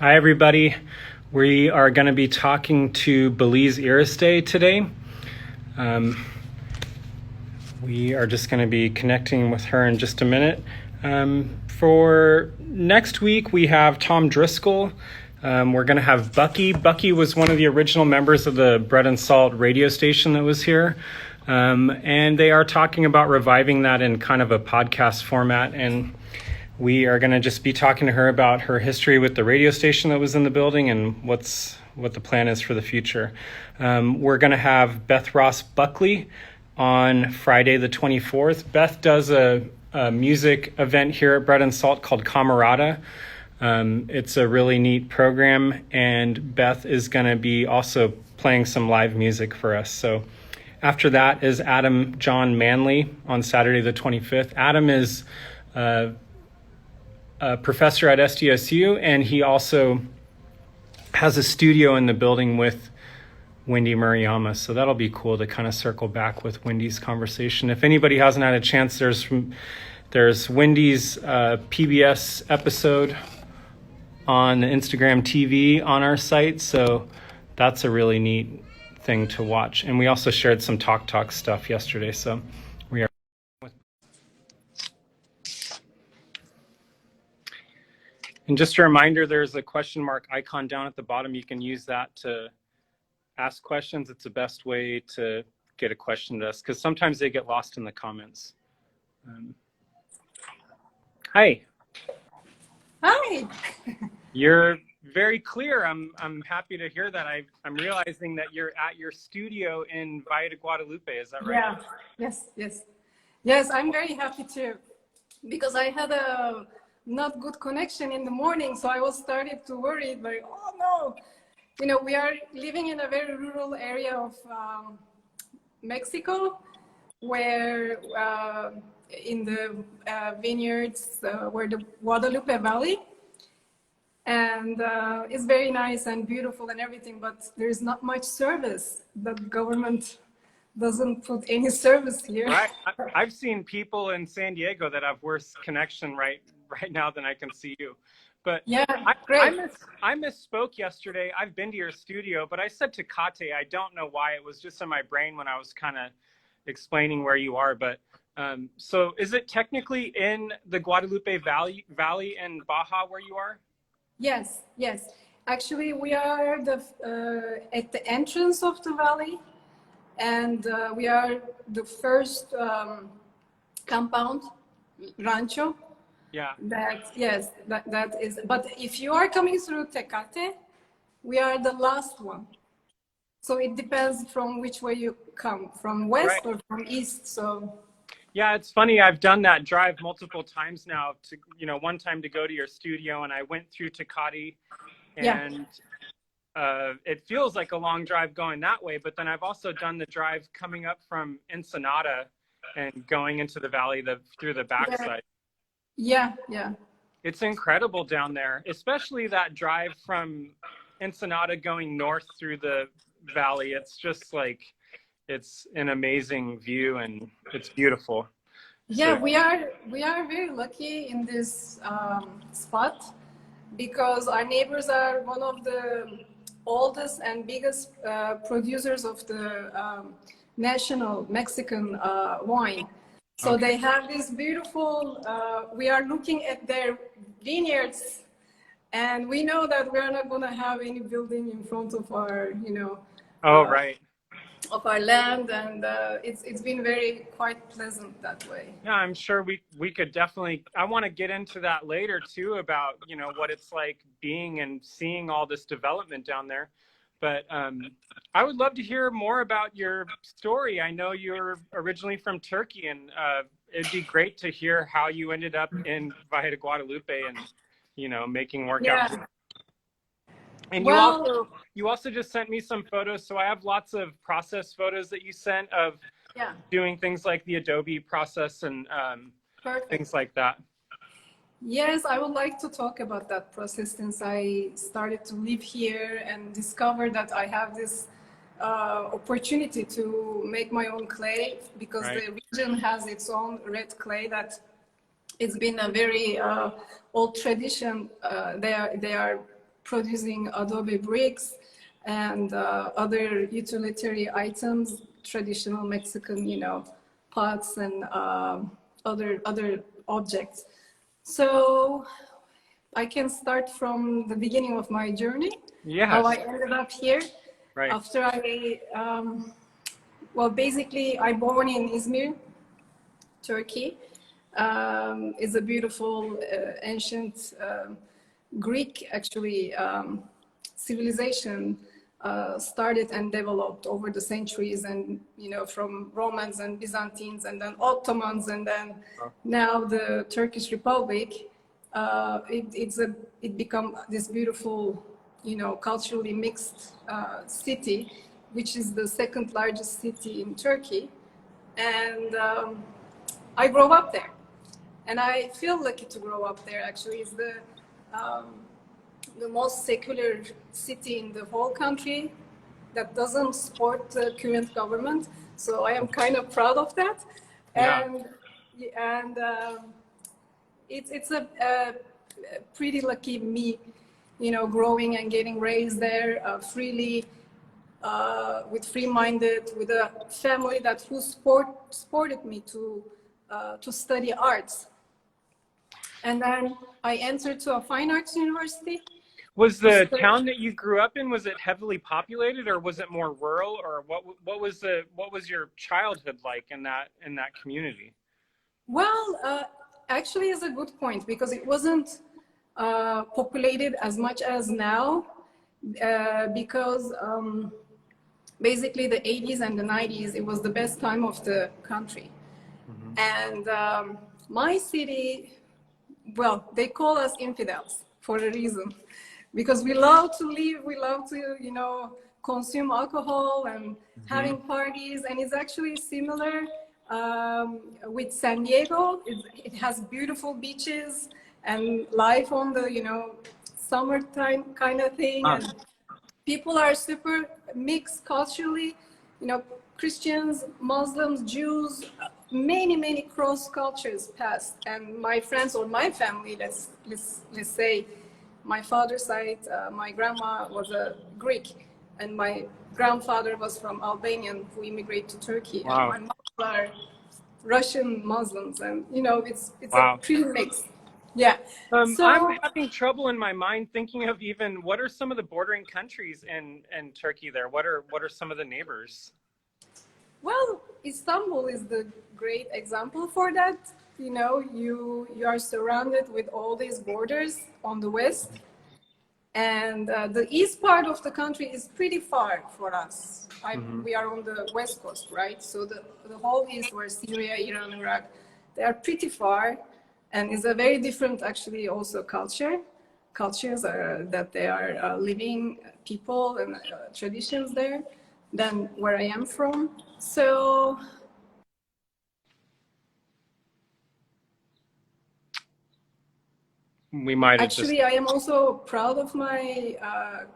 Hi, everybody. We are going to be talking to Beliz Iristay today. We are just going to be connecting with her in just a minute. For next week, we have Tom Driscoll. We're going to have Bucky. Bucky was one of the original members of the Bread and Salt radio station that was here. And they are talking about reviving that in kind of a podcast format. And we are going to just be talking to her about her history with the radio station that was in the building and what the plan is for the future. We're going to have Beth Ross Buckley on Friday the 24th. Beth does a music event here at Bread and Salt called Camarada. It's a really neat program, and Beth is going to be also playing some live music for us. So after that is Adam John Manley on Saturday the 25th. Adam is a professor at SDSU, and he also has a studio in the building with Wendy Murayama. So that'll be cool to kind of circle back with Wendy's conversation. If anybody hasn't had a chance, there's Wendy's PBS episode on Instagram TV on our site. So that's a really neat thing to watch. And we also shared some Talk stuff yesterday. So we are. And just a reminder, there's a question mark icon down at the bottom. You can use that to ask questions. It's the best way to get a question to us because sometimes they get lost in the comments. Hi. Hi. You're very clear. I'm happy to hear that. I'm realizing that you're at your studio in Valle de Guadalupe. Is that right? Yeah. Yes. I'm very happy too, because I had a not good connection in the morning, so I was started to worry, like, oh no. You know, we are living in a very rural area of Mexico, where in the vineyards where the Guadalupe Valley, and it's very nice and beautiful and everything, but there's not much service. The government doesn't put any service here. Right. I've seen people in San Diego that have worse connection right now than I can see you. But yeah, great. I misspoke yesterday. I've been to your studio, but I said Tecate. I don't know why. It was just in my brain when I was kind of explaining where you are. But so is it technically in the Guadalupe Valley in Baja where you are? Yes. Actually, we are at the entrance of the valley, and we are the first compound, rancho. Yeah. That is. But if you are coming through Tecate, we are the last one. So it depends from which way you come, from west or from east. So. Yeah, it's funny. I've done that drive multiple times now. One time to go to your studio, and I went through Tecate, and it feels like a long drive going that way. But then I've also done the drive coming up from Ensenada and going into the valley through the backside. Yeah. It's incredible down there, especially that drive from Ensenada going north through the valley. It's just like, it's an amazing view and it's beautiful. Yeah, so we are very lucky in this spot because our neighbors are one of the oldest and biggest producers of the national Mexican wine. So they have this beautiful, we are looking at their vineyards, and we know that we're not going to have any building in front of our, of our land, and it's been quite pleasant that way. Yeah, I'm sure we could definitely, I want to get into that later too about, what it's like being and seeing all this development down there. But I would love to hear more about your story. I know you're originally from Turkey, and it'd be great to hear how you ended up in Valle de Guadalupe and, making work out. And you also just sent me some photos. So I have lots of process photos that you sent of doing things like the Adobe process and things like that. Yes, I would like to talk about that process since I started to live here and discovered that I have this opportunity to make my own clay because the region has its own red clay that it's been a very old tradition. They are producing adobe bricks and other utilitarian items, traditional Mexican, pots and other objects. So I can start from the beginning of my journey. Yes. How I ended up here. Right. After well, basically, I born in Izmir, Turkey. It's a beautiful, ancient Greek, actually, civilization started and developed over the centuries, and from Romans and Byzantines, and then Ottomans, and then now the Turkish Republic. It become this beautiful, culturally mixed city, which is the second largest city in Turkey, and I grew up there, and I feel lucky to grow up there. Actually, it's the most secular city in the whole country that doesn't support the current government. So I am kind of proud of that. Yeah. And it's a pretty lucky me, growing and getting raised there freely, with free-minded, with a family who supported me to study arts. And then I entered to a fine arts university. Was the town that you grew up in, was it heavily populated, or was it more rural, or what was your childhood like in that community? Well, actually, it's a good point, because it wasn't populated as much as now, because basically the 80s and the 90s, it was the best time of the country. Mm-hmm. And my city, well, they call us infidels for a reason, because we love to live, we love to, consume alcohol and having parties, and it's actually similar with San Diego. It has beautiful beaches and life on the, summertime kind of thing. And people are super mixed culturally, Christians, Muslims, Jews, many cross cultures passed. And my friends or my family, let's say, my father's side, my grandma was a Greek, and my grandfather was from Albania, who immigrated to Turkey. Wow. And my mom are Russian Muslims, and it's wow. a pretty mix. Yeah. So I'm having trouble in my mind thinking of even what are some of the bordering countries in Turkey there? What are some of the neighbors? Well, Istanbul is the great example for that. You are surrounded with all these borders on the west, and the east part of the country is pretty far for us. We are on the west coast, right? So the whole east, where Syria, Iran, Iraq, they are pretty far, and it's a very different, actually, also cultures that they are living people and traditions there than where I am from. So we might actually, I am also proud of my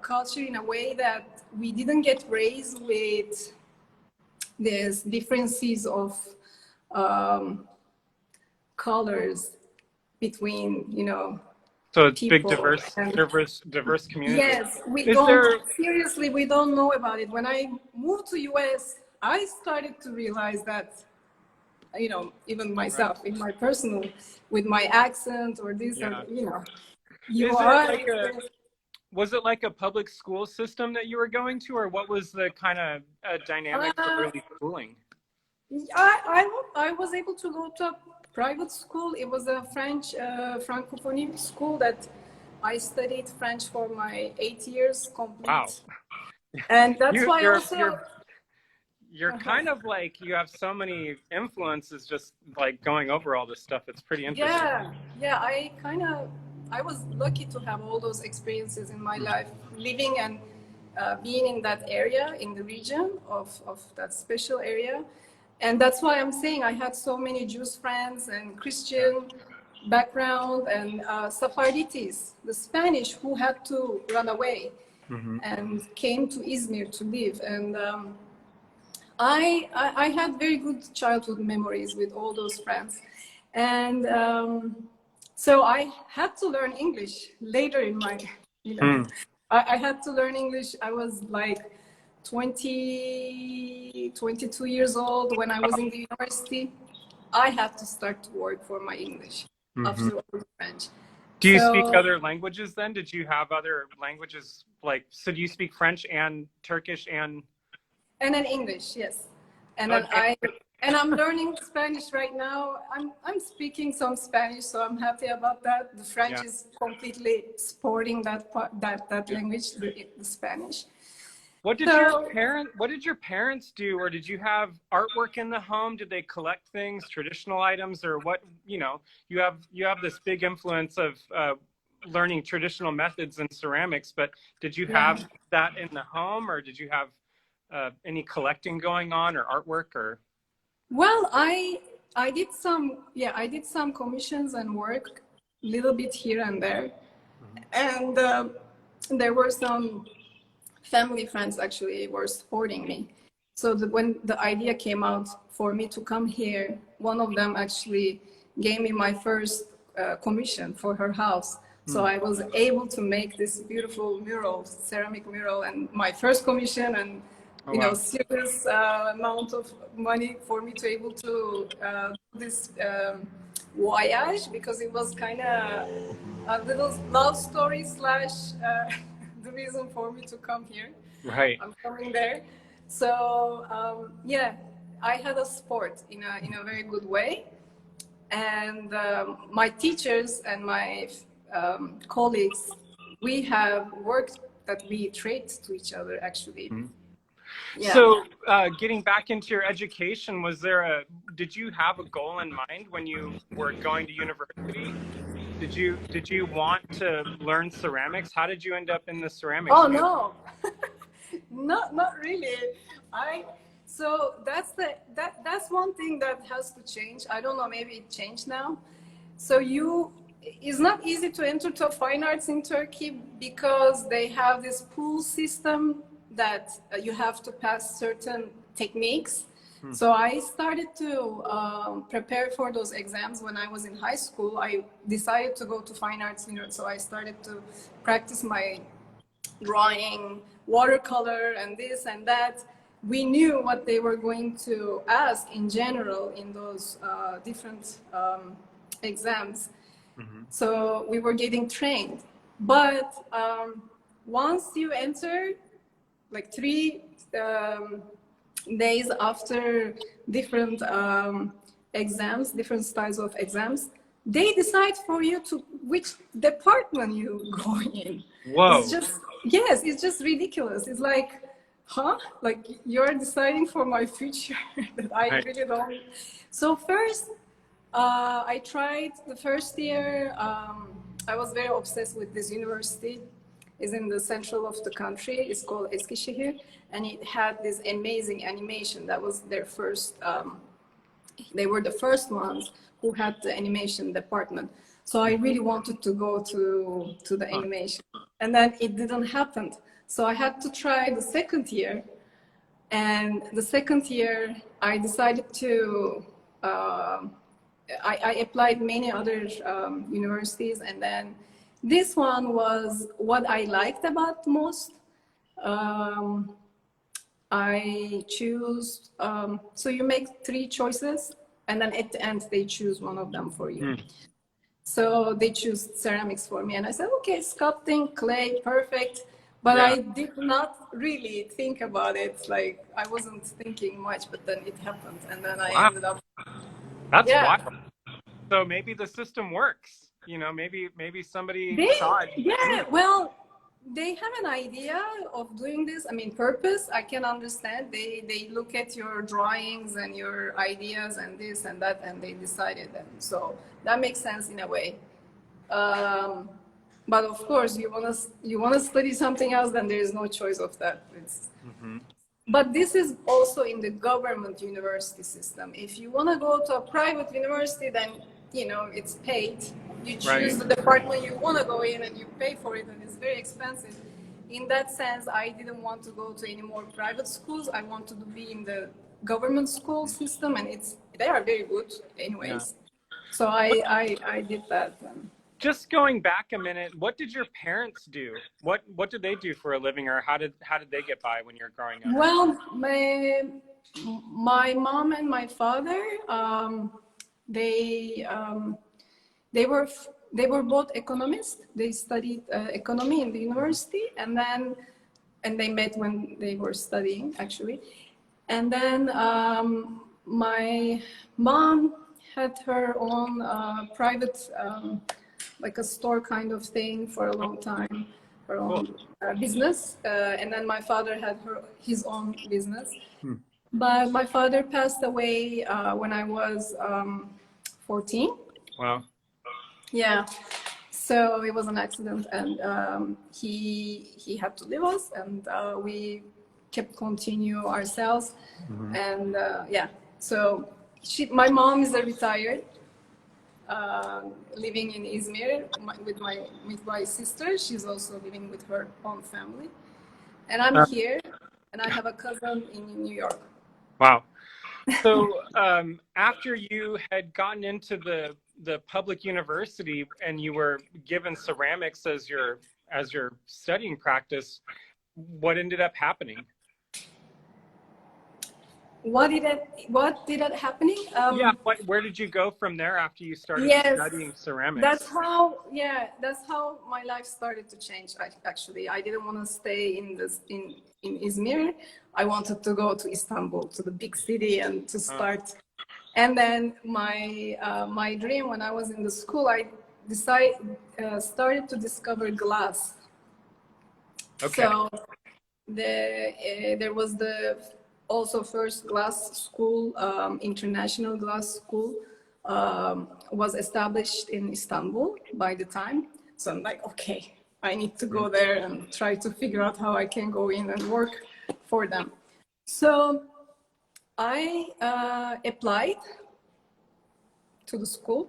culture in a way that we didn't get raised with these differences of colors between, so it's people. big, diverse community. Yes, seriously, we don't know about it. When I moved to US, I started to realize that, even myself, in my personal, with my accent or this, was it like a public school system that you were going to, or what was the kind of dynamic for early schooling? I was able to go to a private school. It was a French Francophonie school that I studied French for my 8 years complete. Wow. And that's why you're kind of like, you have so many influences just like going over all this stuff. It's pretty interesting. Yeah, I was lucky to have all those experiences in my life, living and being in that area, in the region of that special area. And that's why I'm saying I had so many Jewish friends and Christian background, and Sephardites, the Spanish, who had to run away and came to Izmir to live. And I had very good childhood memories with all those friends. And so I had to learn English later in my I had to learn English. I was like 22 years old when I was in the university. I had to start to work for my English Mm-hmm. after all the French. Do you speak So, other languages then? Did you have other languages like, so do you speak French and Turkish and then English, yes. And then okay. I'm learning Spanish right now. I'm speaking some Spanish, so I'm happy about that. The French Yeah. is completely supporting that part, that Yeah. language, the Spanish. What did So, your parents do, or did you have artwork in the home? Did they collect things, traditional items, or what? You know, you have this big influence of learning traditional methods in ceramics, but did you yeah. have that in the home, or did you have any collecting going on, or artwork, or? Well, I did some commissions and work, a little bit here and there, and there were some family friends actually were supporting me. So when the idea came out for me to come here, one of them actually gave me my first commission for her house. So I was able to make this beautiful mural, ceramic mural, and my first commission, and Oh wow. serious amount of money for me to able to do this voyage, because it was kind of a little love story slash the reason for me to come here. Right. I'm coming there. So yeah, I had a sport in a very good way, and my teachers and my colleagues, we have worked that we trade to each other actually. Mm-hmm. Yeah. So, getting back into your education, did you have a goal in mind when you were going to university? Did you want to learn ceramics? How did you end up in the ceramics Oh field? no, not really. So that's one thing that has to change. I don't know, maybe it changed now. So it's not easy to enter to fine arts in Turkey because they have this pool system that you have to pass certain techniques. So I started to prepare for those exams when I was in high school. I decided to go to fine arts, so I started to practice my drawing, watercolor, and this and that. We knew what they were going to ask in general in those different exams. So we were getting trained. But once you enter, like 3 days after different exams, different styles of exams, they decide for you to which department you go in. Whoa. It's just ridiculous. It's like, huh? Like you're deciding for my future that I Right. really don't. So first, I tried the first year. I was very obsessed with this university. It's in the central of the country. It's called Eskişehir, and it had this amazing animation. That was their first. They were the first ones who had the animation department. So I really wanted to go to the animation, and then it didn't happen. So I had to try the second year, and the second year I decided to. I applied many other universities, and then this one was what I liked about most. I choose, so you make 3 choices, and then at the end they choose one of them for you. So they choose ceramics for me, and I said, okay, sculpting, clay, perfect. But Yeah. I did not really think about it. Like I wasn't thinking much, but then it happened, and then I ended up. That's Yeah. wild. So maybe the system works. You know, maybe somebody saw it. Yeah, well, they have an idea of doing this. I mean, purpose, I can understand. They look at your drawings and your ideas and this and that, and they decided them. So that makes sense in a way. But of course, you wanna study something else, then there is no choice of that. But this is also in the government university system. If you want to go to a private university, then it's paid. You choose the department you want to go in, and you pay for it, and it's very expensive. In that sense, I didn't want to go to any more private schools. I wanted to be in the government school system, and they are very good anyways. So I did that. Just going back a minute, what did your parents do? What did they do for a living, or how did they get by when you're growing up? Well, my mom and my father, they they were they were both economists. They studied economy in the university, and they met when they were studying actually. And then my mom had her own private, like a store kind of thing for a long time, her own business. And then my father had his own business. But my father passed away when I was 14. Wow. Yeah. So it was an accident, and he had to leave us, and we kept continue ourselves. And yeah, so my mom is a retired, living in Izmir with my sister. She's also living with her own family, and I'm here, and I have a cousin in New York. Wow. So after you had gotten into the public university and you were given ceramics as your studying practice, what ended up happening? What did that happening? Yeah, where did you go from there after you started studying ceramics? That's how my life started to change. Actually, I didn't want to stay in Izmir. I wanted to go to Istanbul, to the big city, and to start. And then my dream when I was in the school, I started to discover glass. Okay. So there was the also first glass school, international glass school, was established in Istanbul by the time. So I'm like, okay, I need to go there and try to figure out how I can go in and work for them. So I applied to the school,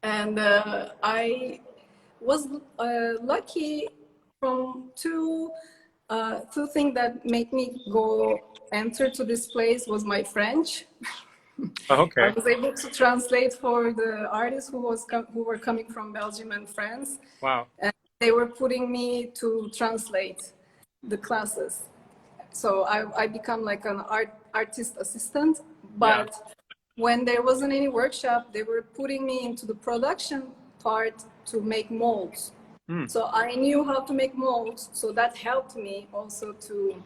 and I was lucky from two things that made me go enter to this place was my French. Okay. I was able to translate for the artists who were coming from Belgium and France. Wow. And they were putting me to translate the classes. So I become like an artist assistant. But when there wasn't any workshop, they were putting me into the production part to make molds. So I knew how to make molds, so that helped me also to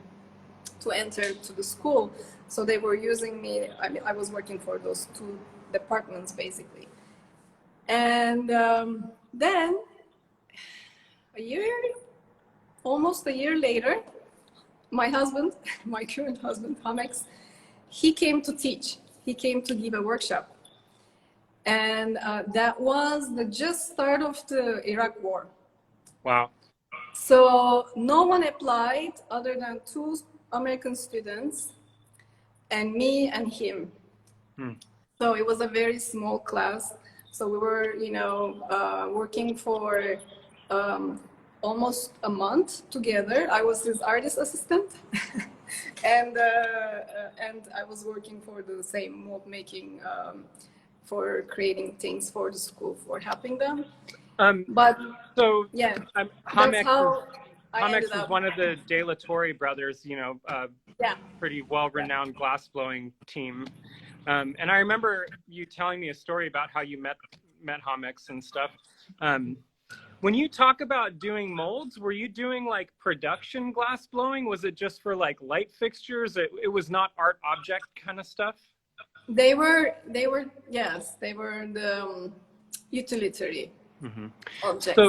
enter to the school. So they were using me. I mean, I was working for those two departments basically. And then almost a year later, my husband, my current husband, Hamex, he came to teach. He came to give a workshop. And that was the just start of the Iraq war. Wow. So no one applied other than two American students and me and him. So it was a very small class. So we were, working for almost a month together. I was his artist assistant, and I was working for the same mold making, for creating things for the school, for helping them. But so yeah, Hamex is one of the De La Torre brothers, pretty well-renowned glass-blowing team. And I remember you telling me a story about how you met Hamex and stuff. When you talk about doing molds, were you doing like production glass blowing? Was it just for like light fixtures? It was not art object kind of stuff? They were yes, they were the utilitarian objects.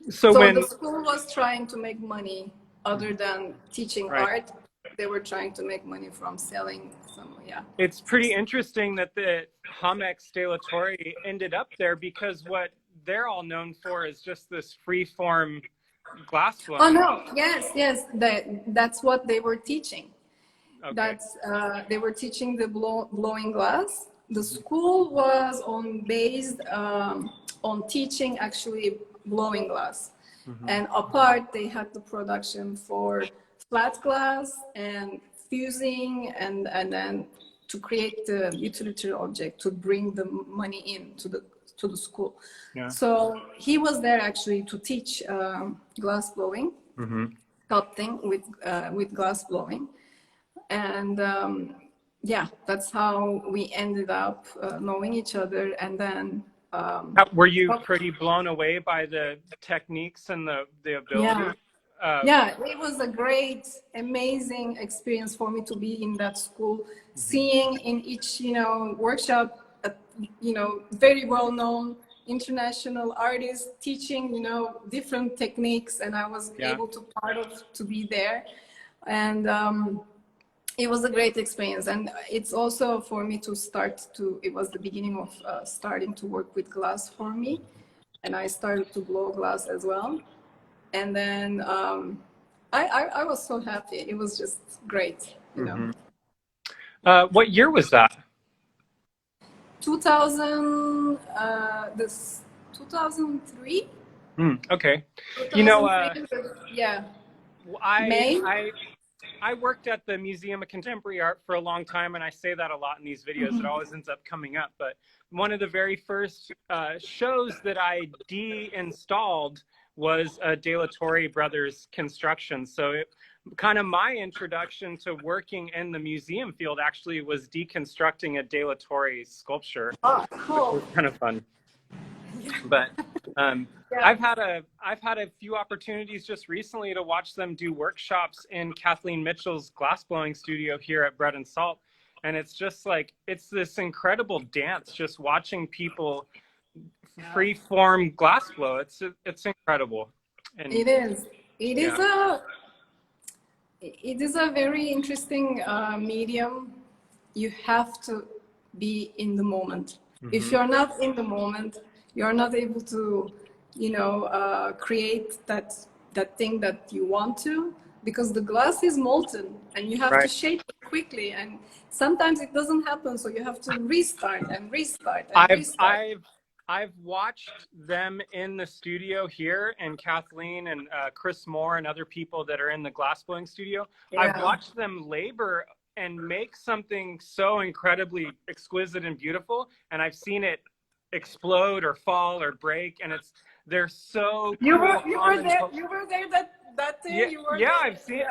So when the school was trying to make money other than teaching art, they were trying to make money from selling some, It's pretty interesting that the Hamex De La Torre ended up there, because what they're all known for is just this free-form glass blowing. Oh no, yes, that's what they were teaching. Okay. They were teaching the blowing glass. The school was based on teaching actually blowing glass, and apart they had the production for flat glass and fusing, and then to create the utilitarian object to bring the money in to to the school. Yeah. So he was there actually to teach glass blowing, sculpting with glass blowing, and yeah, that's how we ended up knowing each other. And then were you pretty blown away by the techniques and the ability? Yeah, it was a great, amazing experience for me to be in that school, seeing in each, workshop, very well-known international artists teaching, different techniques, and I was able to be there, and it was a great experience. And it's also for me it was the beginning of starting to work with glass for me, and I started to blow glass as well. And then I was so happy. It was just great, What year was that? 2003. Okay. 2003, yeah. I worked at the Museum of Contemporary Art for a long time, and I say that a lot in these videos. It always ends up coming up. But one of the very first shows that I de-installed was a De La Torre Brothers construction. So kind of my introduction to working in the museum field actually was deconstructing a De La Torre sculpture. Oh, cool. Which was kind of fun. But I've had a few opportunities just recently to watch them do workshops in Kathleen Mitchell's glass blowing studio here at Bread and Salt, and it's just like it's this incredible dance just watching people free-form glass blow. It's incredible. And it is a very interesting medium. You have to be in the moment. If you're not in the moment, you're not able to, create that thing that you want to, because the glass is molten and you have to shape it quickly, and sometimes it doesn't happen, so you have to restart and restart and restart. I've watched them in the studio here, and Kathleen and Chris Moore and other people that are in the glass blowing studio. Yeah. I've watched them labor and make something so incredibly exquisite and beautiful, and I've seen it explode or fall or break, and they're so cool. You were there that day.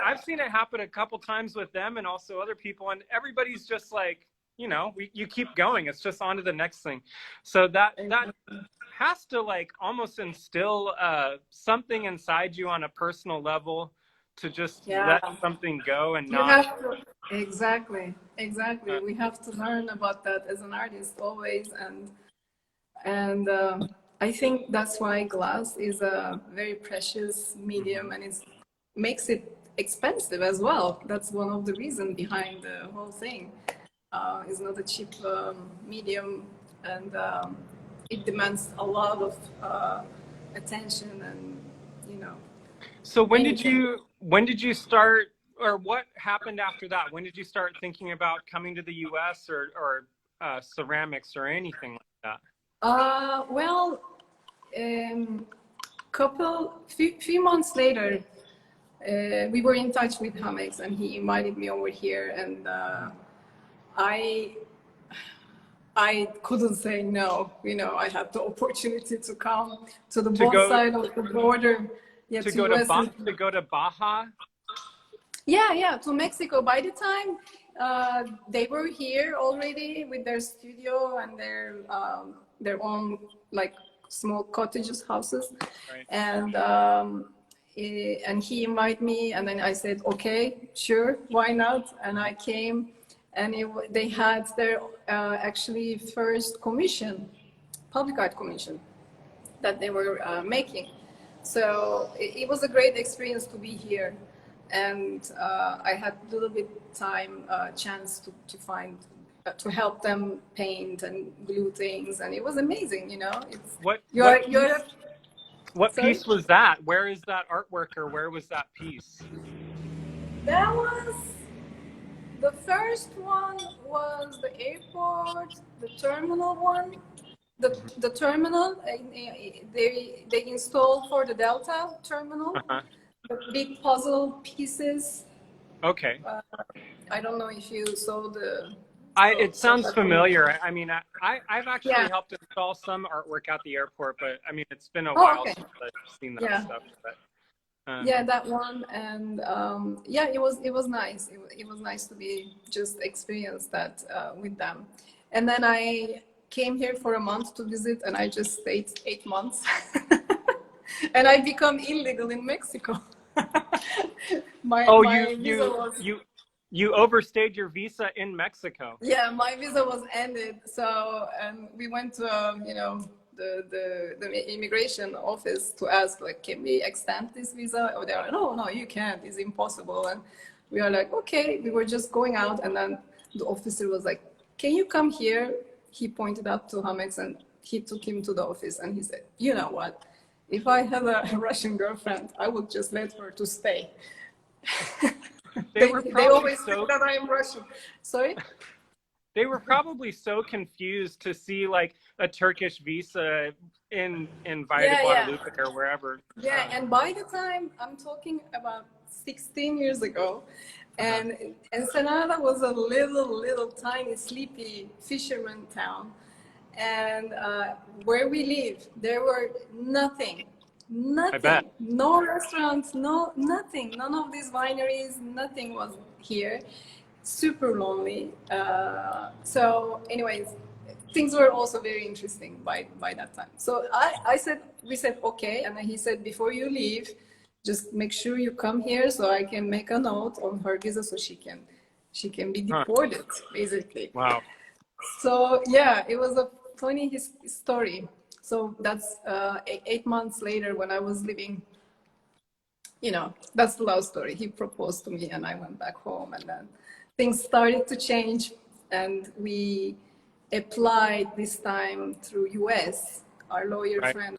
I've seen it happen a couple times with them and also other people, and everybody's just like, you keep going. It's just on to the next thing. So that has to like almost instill something inside you on a personal level to just let something go and Exactly. We have to learn about that as an artist always, and I think that's why glass is a very precious medium, and it makes it expensive as well. That's one of the reasons behind the whole thing. It's not a cheap medium, and it demands a lot of attention, and So when did you start, or what happened after that? When did you start thinking about coming to the U.S. or ceramics or anything like that? Well, few months later, we were in touch with Hamex, and he invited me over here, and I couldn't say no. I had the opportunity to come to the side of the border. Yeah, to go to Baja. Yeah, to Mexico. By the time they were here already with their studio and their own like small cottages, houses, right. And he invited me, and then I said, okay, sure, why not? And I came, and they had their actually first commission, public art commission, that they were making. So it was a great experience to be here, and I had a little bit chance to find to help them paint and glue things, and it was amazing. It's what piece was that? Where is that artwork, or where was that piece? That was the first one. Was the airport, the terminal one. The terminal they installed for the Delta terminal, the big puzzle pieces. Okay. I don't know if you saw It sounds familiar. I mean, I've actually Yeah. helped install some artwork at the airport, but I mean, it's been a Oh, while okay. since I've seen that Yeah. stuff. But Yeah, that one, and yeah, it was nice. It was nice to be just experience that with them. And then I came here for a month to visit, and I just stayed 8 months, and I become illegal in Mexico. my oh, my visa was you overstayed your visa in Mexico. yeah, my visa was ended. So, and we went to the immigration office to ask, like, can we extend this visa? Oh, they're like, no, you can't. It's impossible. And we are like, okay. We were just going out, and then the officer was like, can you come here? He pointed up to Hamex, and he took him to the office, and he said, you know what? If I had a Russian girlfriend, I would just let her to stay. They were They always so think that I am Russian. Sorry? they were probably so confused to see like a Turkish visa in Valle de Guadalupe or wherever. Yeah, and by the time I'm talking about 16 years ago, and Ensenada was a little tiny, sleepy fisherman town, and where we lived, there were nothing, I bet. no restaurants, nothing, none of these wineries, nothing was here. Super lonely. So, anyways, things were also very interesting by that time. So we said okay, and then he said, before you leave, just make sure you come here so I can make a note on her visa so she can be deported, basically. Wow. So yeah, it was a funny story. So that's 8 months later when I was living. That's the love story. He proposed to me, and I went back home, and then things started to change, and we applied this time through US. Our lawyer friend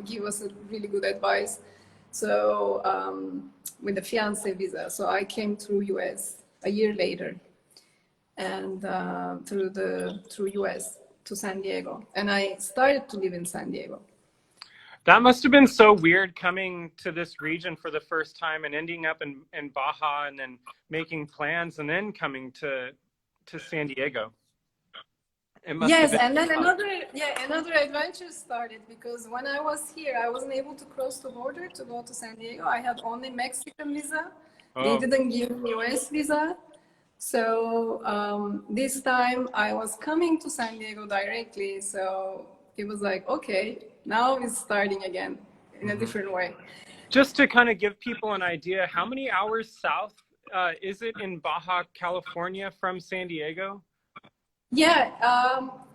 gave us a really good advice. So with the fiance visa, so I came through US a year later, and through US to San Diego, and I started to live in San Diego. That must have been so weird coming to this region for the first time and ending up in Baja and then making plans and then coming to San Diego. Yes, and then another adventure started, because when I was here, I wasn't able to cross the border to go to San Diego. I had only Mexican visa. They didn't give me US visa. So this time I was coming to San Diego directly. So it was like, okay, now it's starting again in a different way. Just to kind of give people an idea, how many hours south is it in Baja California from San Diego? Yeah,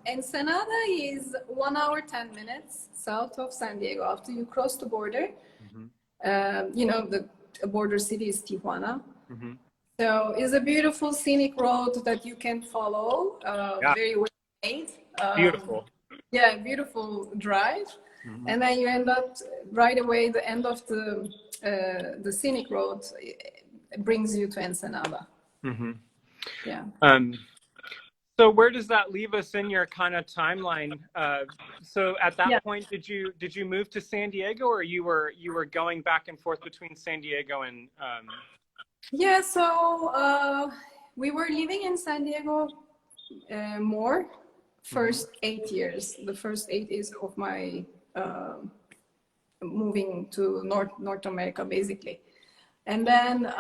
Ensenada is 1 hour, 10 minutes south of San Diego after you cross the border. The border city is Tijuana. So it's a beautiful scenic road that you can follow, very well made. Beautiful. Yeah, beautiful drive. And then you end up right away, the end of the scenic road brings you to Ensenada. Yeah. So where does that leave us in your kind of timeline? So at that point, did you move to San Diego, or you were going back and forth between San Diego and? Yeah, so we were living in San Diego more first 8 years. The first 8 years of my moving to North America, basically, and then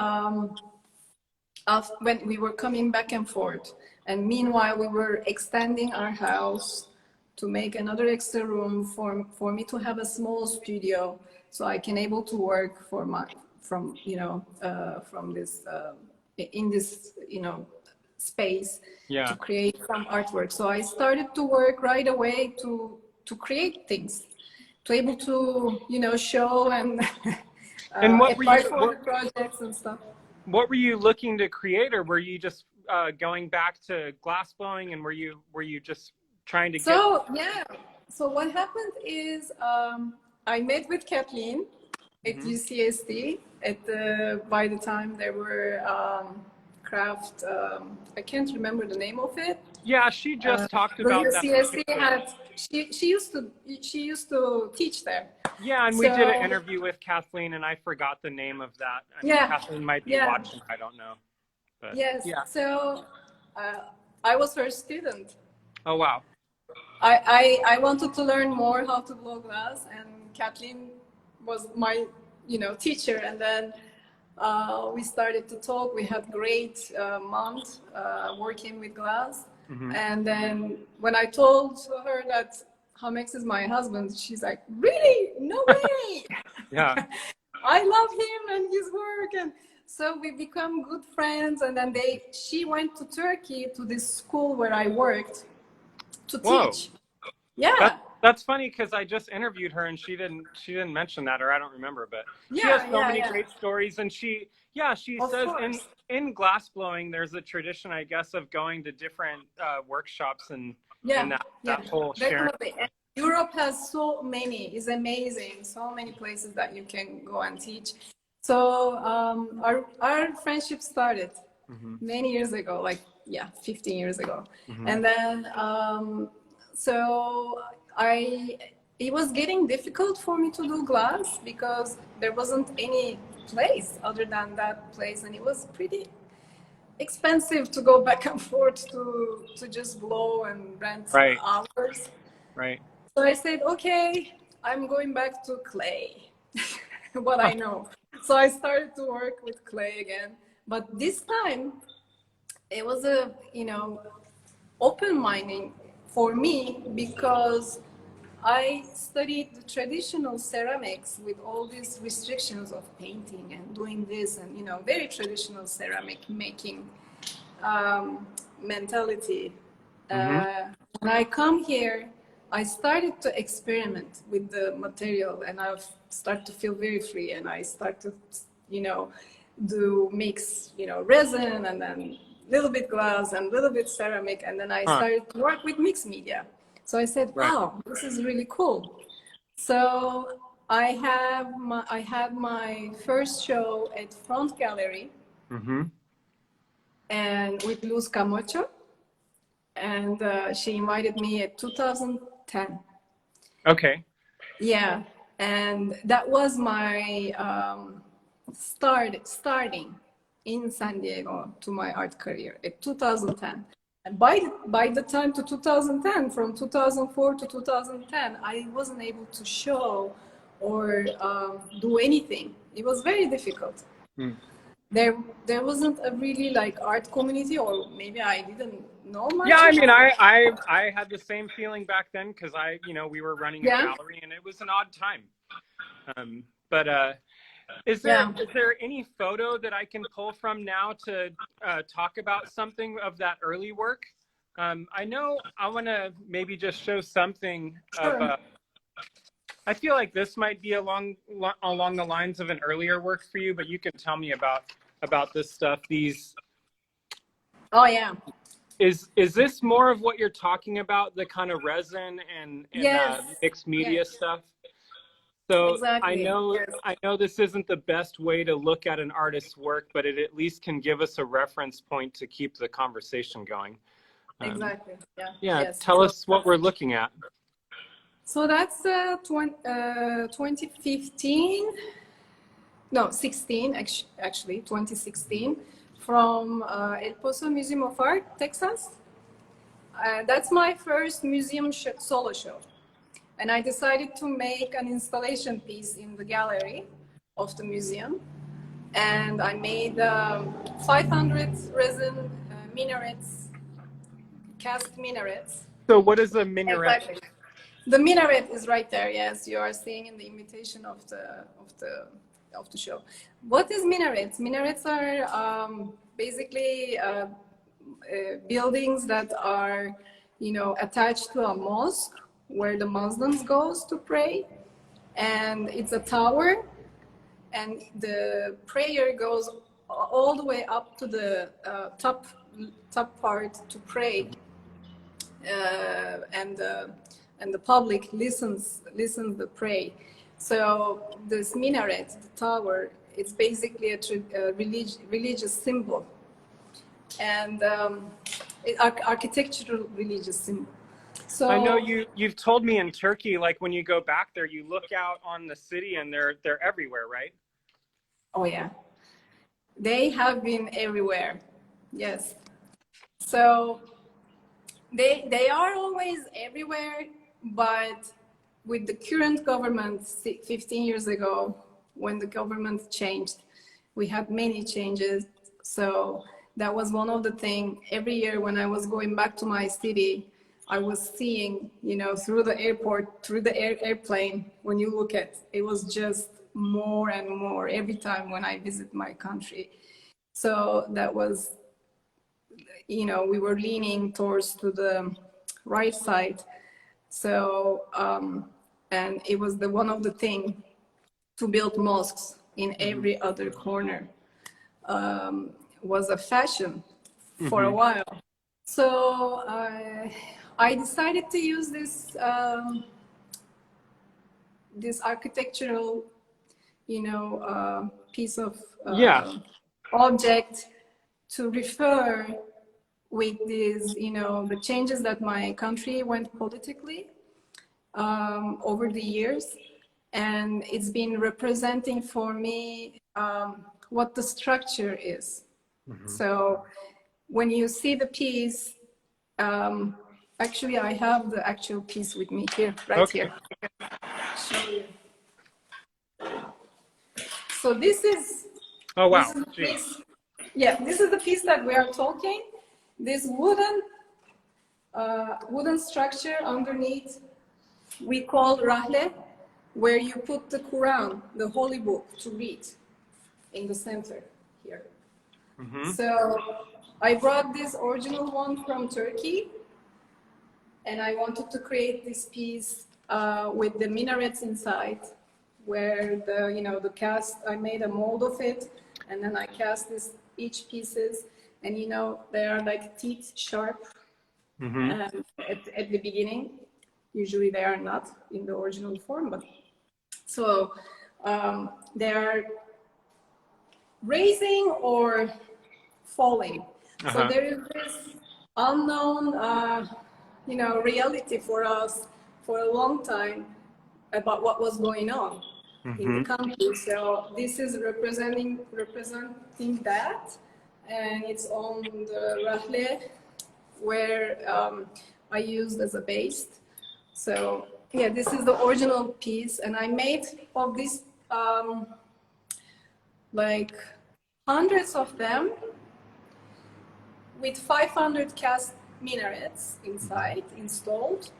when we were coming back and forth. And meanwhile, we were extending our house to make another extra room for me to have a small studio, so I can able to work from this in this space to create some artwork. So I started to work right away to create things, to able to show and what were apply for projects and stuff. What were you looking to create, or were you just going back to glass blowing, and were you just trying to get? So what happened is I met with Kathleen at UCSD by the time there were craft. I can't remember the name of it. Yeah, she just talked about that. UCSD had she used to teach there. Yeah, and we did an interview with Kathleen, and I forgot the name of that. Kathleen might be watching. I don't know. But, yes. Yeah. So I was her student. Oh, wow. I wanted to learn more how to blow glass, and Kathleen was my, teacher. And then we started to talk. We had great month working with glass. Mm-hmm. And then when I told her that Hamex is my husband, she's like, "Really? No way!" Yeah. I love him and his work, and so we become good friends. And then she went to Turkey to this school where I worked to Whoa. teach. Yeah. That's funny because I just interviewed her and she didn't mention that, or I don't remember, but she has so many great stories. And she says in glass blowing there's a tradition, I guess, of going to different workshops and that whole sharing. And Europe has so many, it's amazing, so many places that you can go and teach. So our friendship started many years ago, 15 years ago. And then so it was getting difficult for me to do glass because there wasn't any place other than that place, and it was pretty expensive to go back and forth to just blow and rent hours. Right. So I said, okay, I'm going back to clay, what I know. So I started to work with clay again, but this time it was a open-minded for me because I studied the traditional ceramics with all these restrictions of painting and doing this and, very traditional ceramic making mentality. When I come here, I started to experiment with the material, and I've started to feel very free, and I start to, do mix, resin and then little bit glass and little bit ceramic, and then I started to work with mixed media. So I said, wow, this is really cool. So I had my first show at Front Gallery and with Luz Camacho, and she invited me at 2010. Okay. Yeah, and that was my starting in San Diego to my art career at 2010. And by the time to 2010, from 2004 to 2010, I wasn't able to show or do anything. It was very difficult. There wasn't a really art community, or maybe I didn't know much. Yeah, I mean, I had the same feeling back then because we were running a gallery and it was an odd time. But is there any photo that I can pull from now to talk about something of that early work? I know I want to maybe just show something of. I feel like this might be along the lines of an earlier work for you, but you can tell me about this stuff. These. Oh yeah. Is this more of what you're talking about, the kind of resin and mixed media stuff? So exactly. I know this isn't the best way to look at an artist's work, but it at least can give us a reference point to keep the conversation going. Exactly. Tell us what we're looking at. So that's 2015. No, 16 actually, 2016, from El Pozo Museum of Art, Texas. That's my first museum solo show. And I decided to make an installation piece in the gallery of the museum. And I made 500 resin minarets, cast minarets. So what is a minaret? Exactly. The minaret is right there. Yes, you are seeing in the invitation of the show. What is minarets? Minarets are basically buildings that are, attached to a mosque where the Muslims goes to pray, and it's a tower, and the prayer goes all the way up to the top part to pray, and the public listens the pray. So this minaret, the tower, it's basically a religious symbol, and architectural religious symbol. So I know you've told me in Turkey, when you go back there, you look out on the city and they're everywhere, right? Oh yeah, they have been everywhere. Yes. So They are always everywhere, but with the current government 15 years ago, when the government changed, we had many changes. So that was one of the things. Every year when I was going back to my city, I was seeing, you know, through the airport, through the airplane, when you look at, it was just more and more every time when I visit my country. So that was, you know, we were leaning towards to the right side. So, and it was the one of the thing to build mosques in every other corner was a fashion for a while. So I decided to use this this architectural, you know, piece of object to refer with these, you know, the changes that my country went politically over the years. And it's been representing for me what the structure is. So when you see the piece, actually I have the actual piece with me here, right here. Show you. So this is, oh wow, this is the piece, yeah, this is the piece that we are talking. This wooden structure underneath we call rahle, where you put the Quran, the holy book, to read in the center here. So I brought this original one from Turkey, and I wanted to create this piece with the minarets inside, where the, you know, the cast, I made a mold of it, and then I cast this each pieces, and you know, they are like teeth sharp at the beginning. Usually they are not in the original form, but so they are raising or falling. So there is this unknown, you know, reality for us for a long time about what was going on in the country. So this is representing that, and it's on the rahle, where I used as a base. So yeah, this is the original piece, and I made of this like hundreds of them with 500 cast minarets inside installed,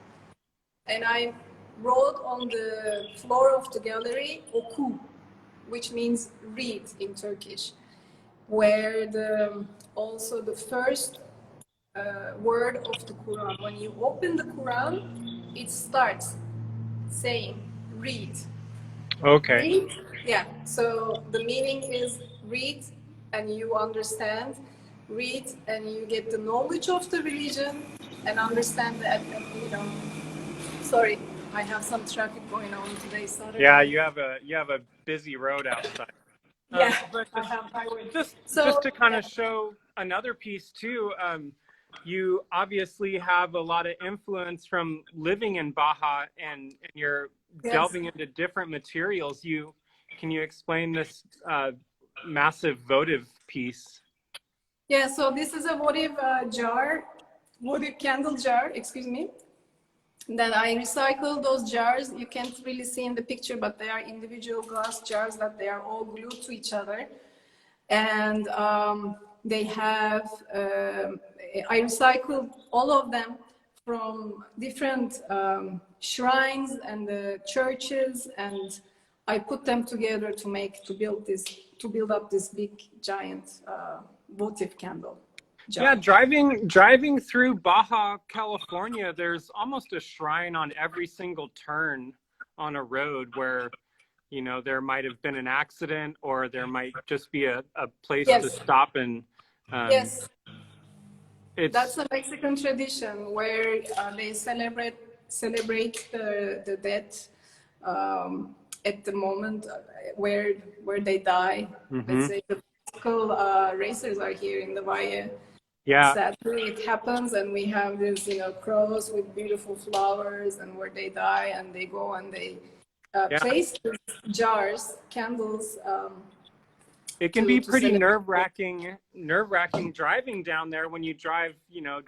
and I wrote on the floor of the gallery oku, which means read in Turkish, where the also the first word of the Quran, when you open the Quran, it starts saying read. Okay. Read, yeah. So the meaning is read and you understand, read and you get the knowledge of the religion and understand that, you know. Sorry, I have some traffic going on today, Saturday. Yeah, you have a busy road outside. Yeah, but I have highway. Just to kind of show another piece too. You obviously have a lot of influence from living in Baja, and you're delving into different materials. Can you explain this massive votive piece? Yeah, so this is a votive votive candle jar, excuse me, that I recycled those jars. You can't really see in the picture, but they are individual glass jars that they are all glued to each other. And they have, I recycled all of them from different shrines and the churches, and I put them together to build up this big giant votive candle jar. Yeah, driving through Baja California, there's almost a shrine on every single turn on a road where, you know, there might have been an accident, or there might just be a place to stop and yes. That's a Mexican tradition where they celebrate the dead at the moment where they die. Let's say the bicycle racers are here in the Valle. Yeah. Sadly, it happens, and we have this, you know, cross with beautiful flowers, and where they die, and they go and they place these jars, candles, It can be to pretty celebrate. nerve-wracking driving down there when you drive,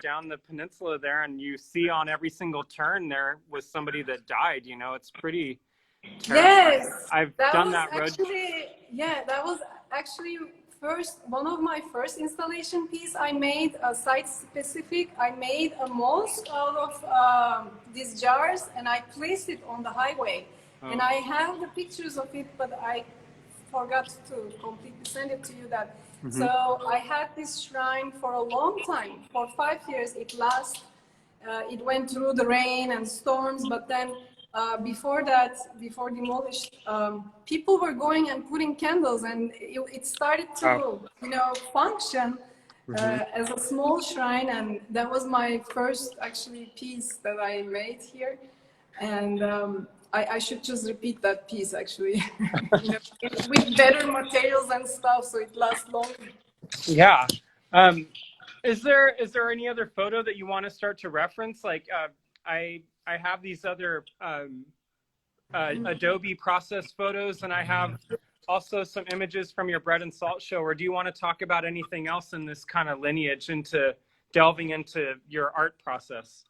down the peninsula there and you see on every single turn there was somebody that died, it's pretty terrifying. Yes, I've that done was that road. actually, yeah, that was actually one of my first installation piece I made, a site specific. I made a mosque out of these jars and I placed it on the highway. And Oh, I have the pictures of it, but I forgot to completely send it to you that. hmm. So I had this shrine for a long time, for 5 years it lasted. It went through the rain and storms, but then before that, before demolished, people were going and putting candles, and it started Wow. to, function Hmm. as a small shrine. And that was my first actually piece that I made here, and I should just repeat that piece actually, with better materials and stuff, so it lasts longer. Yeah. Um, is there any other photo that you want to start to reference? Like, I have these other Adobe process photos, and I have also some images from your bread and salt show. Or do you want to talk about anything else in this kind of lineage into delving into your art process?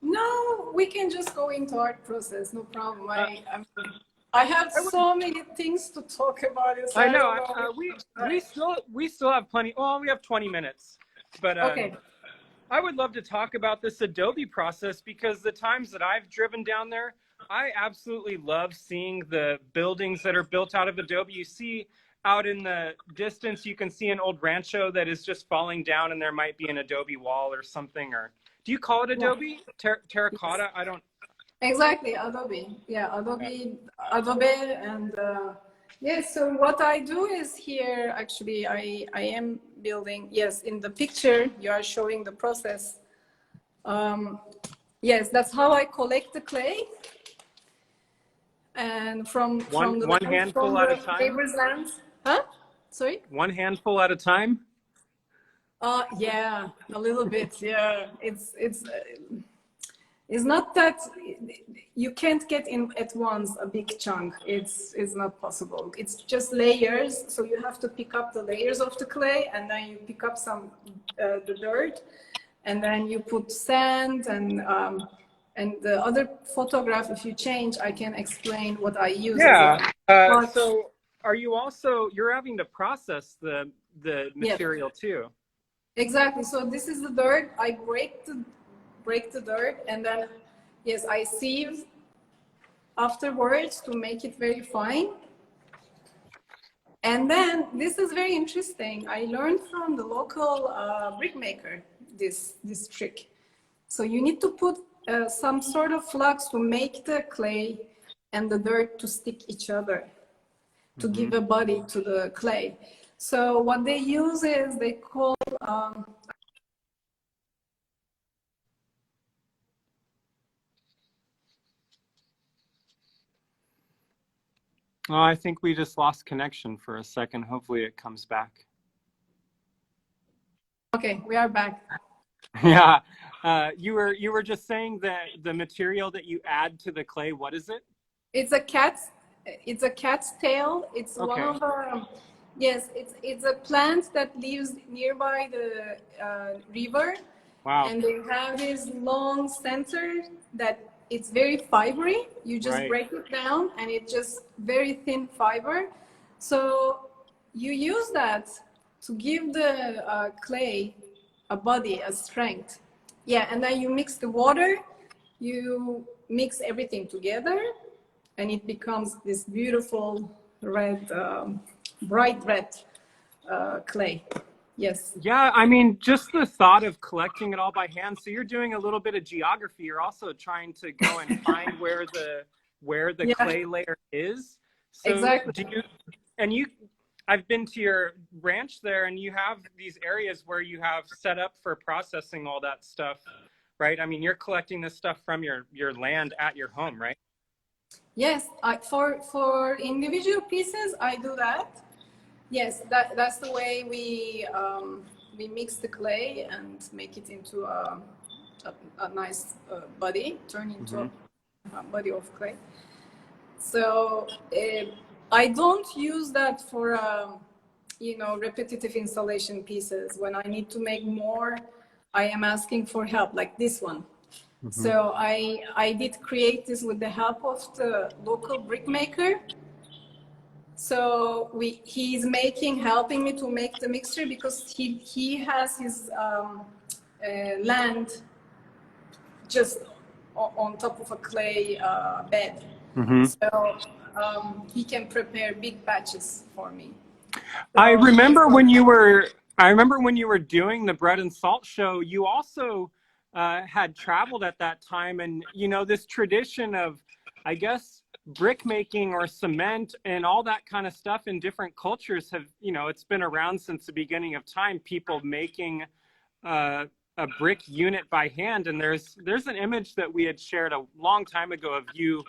No, we can just go into art process, no problem. Uh, I have I would. so many things to talk about it, so I I know. don't know. We still have plenty. Well, we have 20 minutes, but Okay. I would love to talk about this Adobe process because the times that I've driven down there, I absolutely love seeing the buildings that are built out of Adobe. You see out in the distance, you can see an old rancho that is just falling down, and there might be an Adobe wall or something. Or do you call it Yeah. Adobe? Yes. Terracotta? I don't. Exactly, Adobe. Yeah, Adobe, and yeah. So what I do is here, actually, I am building. Yes, in the picture you are showing the process. Um, yes, that's how I collect the clay, and from One from the one land, from handful at a the time. neighbors' lands. Huh? Sorry. One handful at a time. Yeah, a little bit. Yeah, it's not that you can't get in at once a big chunk. It's not possible. It's just layers. So you have to pick up the layers of the clay, and then you pick up some the dirt, and then you put sand and the other photograph. If you change, I can explain what I use as Yeah. well. But So are you also you're having to process the yeah, material too? exactly. So this is the dirt. I break the dirt, and then yes, I sieve afterwards to make it very fine. And then this is very interesting. I learned from the local brick maker this trick. So you need to put some sort of flux to make the clay and the dirt to stick each other, to Mm-hmm. give a body to the clay. So what they use is they call Oh, I think we just lost connection for a second. Hopefully it comes back. okay, we are back. Yeah. You were just saying that the material that you add to the clay, what is it? It's a cat's tail. It's one Okay. of yes, it's a plant that lives nearby the river, Wow. and they have this long center that it's very fibery. You just Right. break it down, and it's just very thin fiber. So you use that to give the clay a body, a strength. Yeah, and then you mix the water. You mix everything together, and it becomes this beautiful red, bright red clay. Yes. Yeah, I mean, just the thought of collecting it all by hand. So you're doing a little bit of geography. You're also trying to go and find where the Yeah, clay layer is. So do exactly. you and you I've been to your ranch there, and you have these areas where you have set up for processing all that stuff, right? I mean, you're collecting this stuff from your land at your home, right? Yes, for individual pieces, I do that. Yes, that's the way we mix the clay and make it into a nice body, turn into Mm-hmm. a body of clay. So I don't use that for you know, repetitive installation pieces. When I need to make more, I am asking for help, like this one. So I did create this with the help of the local brick maker. So he's helping me to make the mixture, because he has his land just on top of a clay bed. So he can prepare big batches for me. So I remember when you were doing the bread and salt show, you also had traveled at that time, and you know, this tradition of, I guess, brick making or cement and all that kind of stuff in different cultures have, you know, it's been around since the beginning of time, people making a brick unit by hand. And there's an image that we had shared a long time ago of you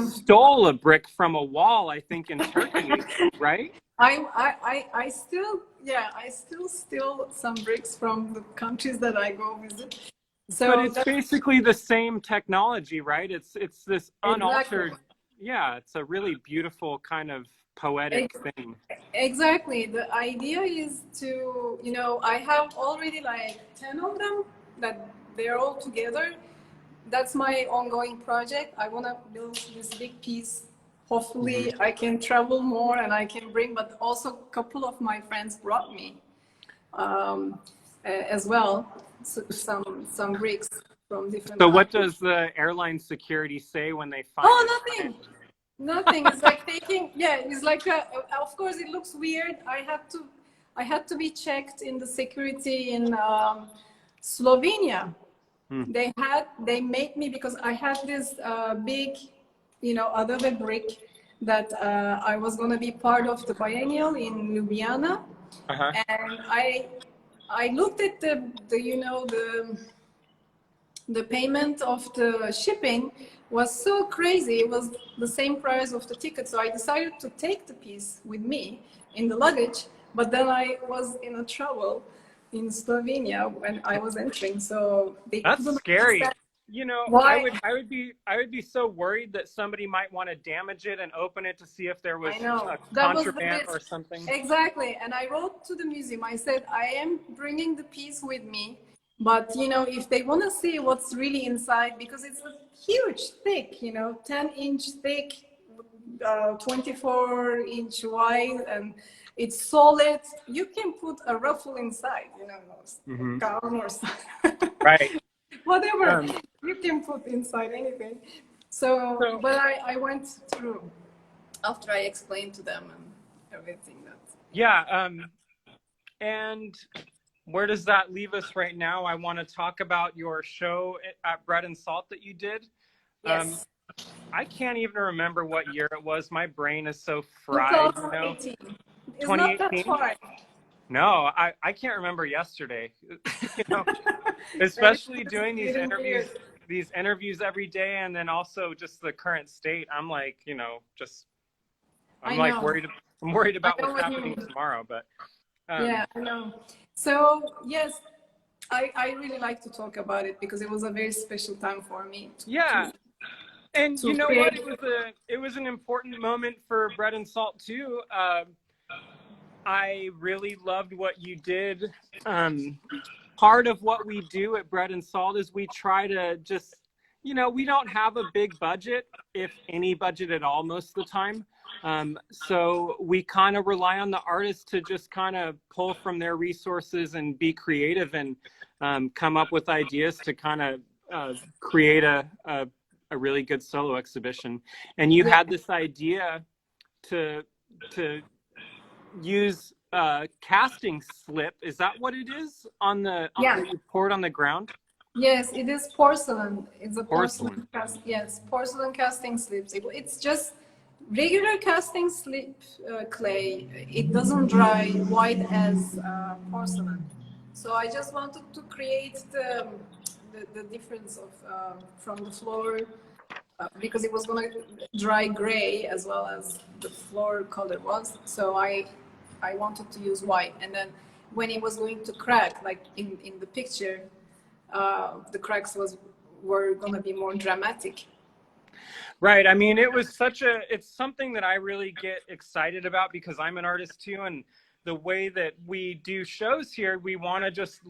stole a brick from a wall, I think, in Turkey, right? I still steal some bricks from the countries that I go visit. So but it's basically the same technology, right? It's this unaltered. Exactly. Yeah, it's a really beautiful kind of poetic thing. Exactly. The idea is to, you know, I have already like 10 of them that they're all together. That's my ongoing project. I want to build this big piece. Hopefully I can travel more and I can bring, but also a couple of my friends brought me as well, so some bricks from different. So what does the airline security say when they find Oh, nothing. It's like taking, yeah, it's like of course it looks weird. I had to be checked in the security in Slovenia. They made me, because I had this big, you know, Adobe brick that I was going to be part of the biennial in Ljubljana. And I looked at the you know, the payment of the shipping was so crazy. It was the same price of the ticket. So I decided to take the piece with me in the luggage, but then I was in a trouble in Slovenia when I was entering. So That's scary. You know, why? I would be so worried that somebody might want to damage it and open it to see if there was a contraband or something. Exactly. And I wrote to the museum. I said, I am bringing the piece with me, but you know, if they want to see what's really inside, because it's a huge, thick, you know, 10-inch thick, 24-inch wide, and it's solid. You can put a ruffle inside, you know, gown or something. Right. Whatever you can put inside anything. So but I went through after I explained to them and everything that. Yeah. And where does that leave us right now? I want to talk about your show at Bread and Salt that you did. Yes. I can't even remember what year it was. My brain is so fried. 2018. You know? It's not that far. No, I can't remember yesterday. You know, especially doing these interviews every day, and then also just the current state. I'm like, you know, I'm worried about what's happening tomorrow. But yeah, I know. So yes, I really like to talk about it because it was a very special time for me. And you know what? It was an important moment for Bread and Salt too. I really loved what you did. Part of what we do at Bread and Salt is we try to just, you know, we don't have a big budget, if any budget at all, most of the time. So we kind of rely on the artists to just kind of pull from their resources and be creative and come up with ideas to kind of create a really good solo exhibition. And you had this idea to use casting slip. Is that what it is on the that you poured on the ground? Yes, it is porcelain. It's a porcelain porcelain casting slips. It's just regular casting slip clay. It doesn't dry white as porcelain. So I just wanted to create the difference of from the floor, because it was going to dry gray as well as the floor color was. So I wanted to use white, and then when it was going to crack, like in the picture, the cracks were going to be more dramatic. Right. I mean, it's something that I really get excited about because I'm an artist too. And the way that we do shows here, we want to just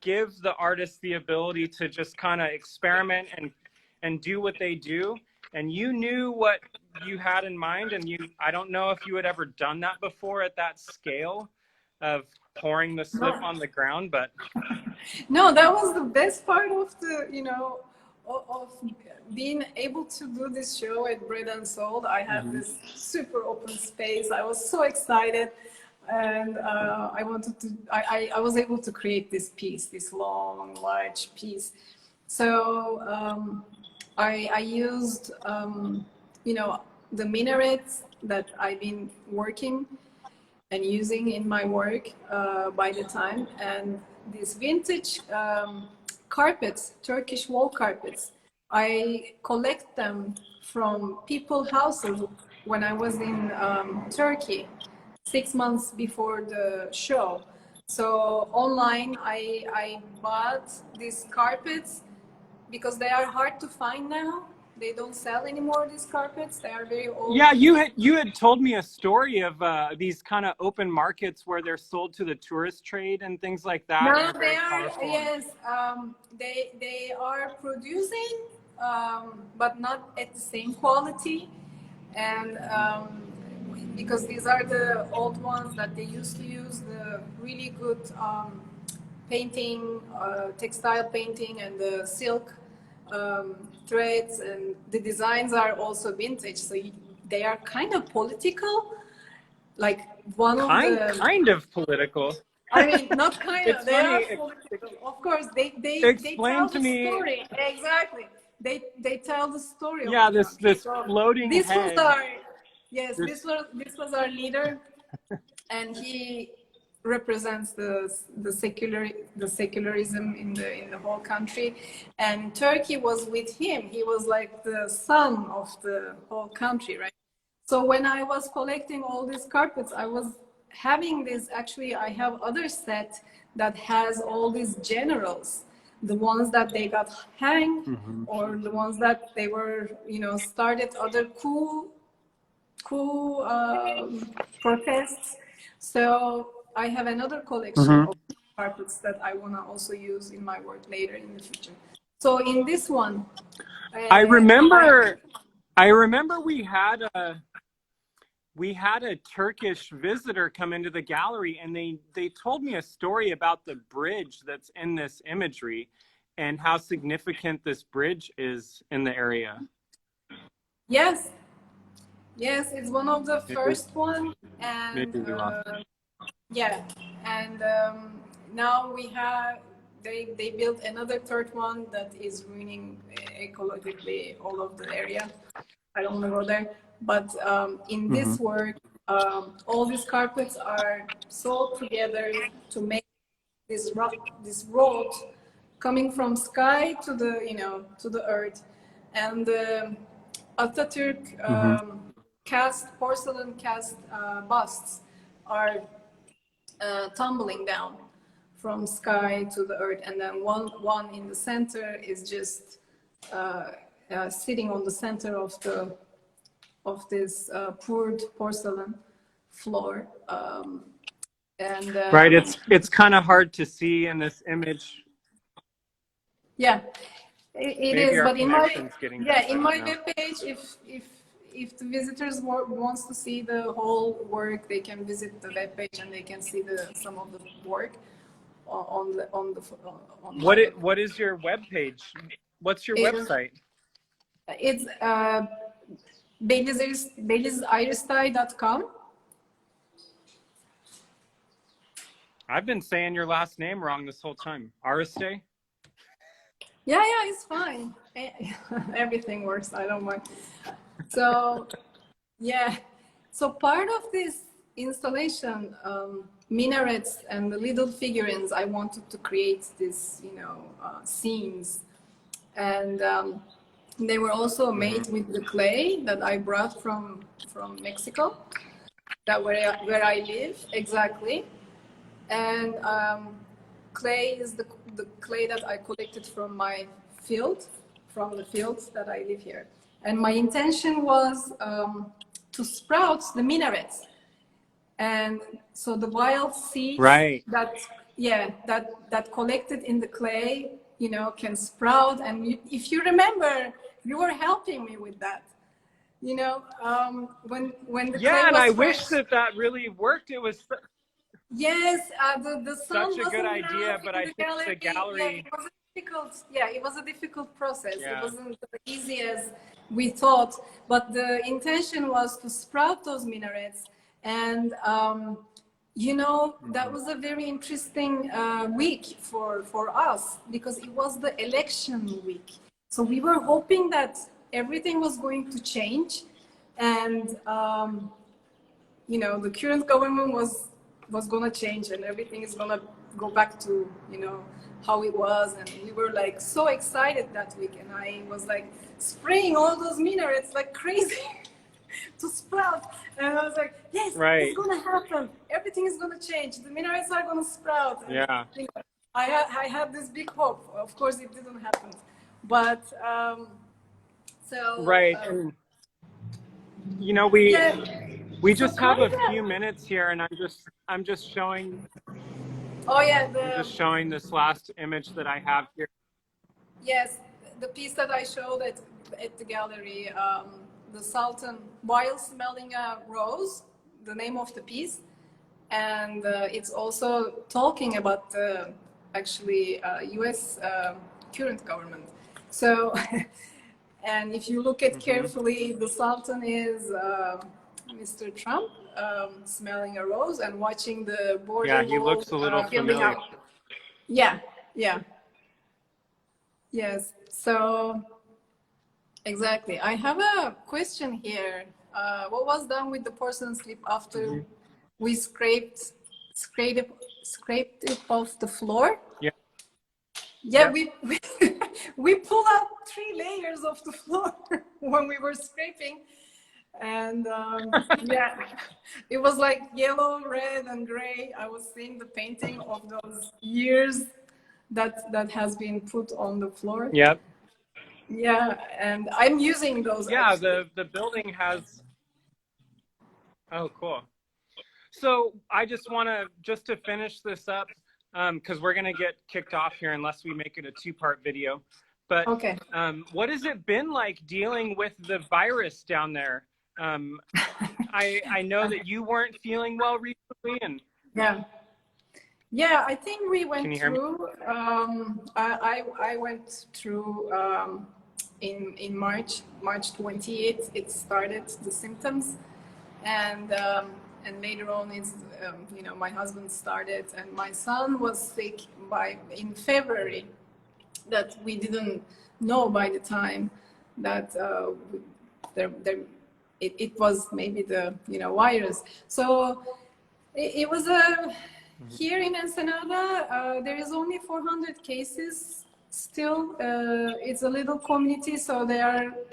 give the artists the ability to just kind of experiment and do what they do. And you knew what you had in mind. And I don't know if you had ever done that before at that scale of pouring the slip No. on the ground, but No, that was the best part of the, of being able to do this show at Bread and Soul. I had this super open space. I was so excited, and I was able to create this piece, this long, large piece. So I used, the minarets that I've been working and using in my work by the time, and these vintage carpets, Turkish wall carpets. I collect them from people's houses when I was in Turkey 6 months before the show. So online, I bought these carpets because they are hard to find now. They don't sell anymore, these carpets. They are very old. yeah, you had told me a story of these kind of open markets where they're sold to the tourist trade and things like that. No, And they very are, colorful. yes, they are producing, but not at the same quality. And because these are the old ones that they used to use, the really good painting, textile painting, and the silk threads, and the designs are also vintage. So they are kind of political, like one of the Kind of political. I mean, not kind of. It's They are funny. political. Of course, they Explain tell to the me. story. Exactly. They tell the story of Yeah, the country. this So floating this was head. our yes. This This was our leader, and he represents the secularism in the whole country. And Turkey was with him. He was like the son of the whole country, right? So when I was collecting all these carpets, I was having this, actually I have other set that has all these generals, the ones that they got hanged, or the ones that they were, started other coup protests. So I have another collection of carpets that I want to also use in my work later in the future. So in this one, I remember we had a Turkish visitor come into the gallery, and they told me a story about the bridge that's in this imagery and how significant this bridge is in the area. Yes, it's one of the first one, and yeah, and now we have they built another third one that is ruining ecologically all of the area. I don't want to go there, but in this work, all these carpets are sold together to make this road coming from sky to the to the earth, and Atatürk porcelain cast busts are tumbling down from sky to the earth, and then one in the center is just sitting on the center of this poured porcelain floor. And right, it's kind of hard to see in this image. Yeah, it Maybe is. our But in my webpage, if the visitors wants to see the whole work, they can visit the webpage and they can see some of the work on What is your webpage? What's your website? It's beliziristay.com. I've been saying your last name wrong this whole time. Iristay? Yeah, it's fine. Everything works. I don't mind. So, yeah. So part of this installation, minarets and the little figurines, I wanted to create this, scenes, and they were also made with the clay that I brought from Mexico, where I live exactly, and clay is the clay that I collected from my field, from the fields that I live here. And my intention was to sprout the minarets. And so the wild seeds Right. that collected in the clay, you know, can sprout. And if you remember, you were helping me with that. You know, when the clay And was I wish first, that really worked. It was yes, the sun such a good wasn't idea, enough but in I the think gallery. the gallery, It was a difficult process. It yeah. wasn't as easy as we thought, but the intention was to sprout those minarets. And you know, that was a very interesting week for us, because it was the election week. So we were hoping that everything was going to change, and you know, the current government was gonna change, and everything is gonna go back to, you know, how it was. And we were like so excited that week, and I was like spraying all those minarets like crazy to sprout. And I was like, yes, Right. it's gonna happen. Everything is gonna change. The minarets are gonna sprout. And, Yeah. you know, I had this big hope. Of course, it didn't happen, but so Right. And, you know, we yeah. So just have a kind few of. minutes here, and I'm just showing Oh yeah, this last image that I have here. yes, the piece that I showed at the gallery, the Sultan while smelling a rose, the name of the piece, and it's also talking about the actually U.S. Current government. So, and if you look at carefully, the Sultan is Mr. Trump smelling a rose and watching the border Yeah, he wall looks a little building familiar. up. Yeah, yeah. Yes, so exactly. I have a question here. What was done with the porcelain slip after we scraped it off the floor? Yeah. Yeah, we we pulled out 3 layers of the floor when we were scraping, and yeah, it was like yellow, red, and gray. I was seeing the painting of those years that has been put on the floor. Yep. Yeah, and I'm using those. Yeah, Actually. the building has. Oh, cool. So I just want to finish this up, because we're gonna get kicked off here unless we make it a 2-part video. But Okay. what has it been like dealing with the virus down there? I know that you weren't feeling well recently, and Yeah, I think we went Can you hear me? through. I went through in March 28th. It started the symptoms, and later on, you know, my husband started, and my son was sick in February. That we didn't know by the time that it was maybe the, you know, virus. So it was a. Here in Ensenada, there is only 400 cases still. It's a little community, so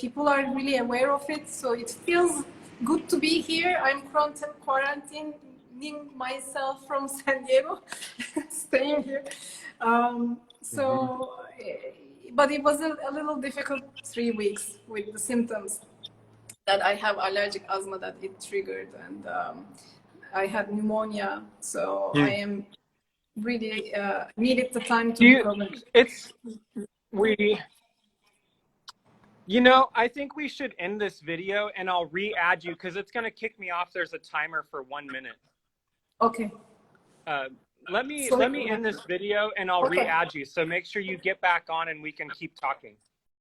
people are really aware of it. So it feels good to be here. I'm quarantining myself from San Diego, staying here. But it was a little difficult 3 weeks with the symptoms that I have allergic asthma that it triggered, and I had pneumonia, so I am really needed the time to recover. You know, I think we should end this video, and I'll re-add you because it's going to kick me off. There's a timer for 1 minute. Okay. Let me end this video, and I'll re-add you. So make sure you get back on, and we can keep talking.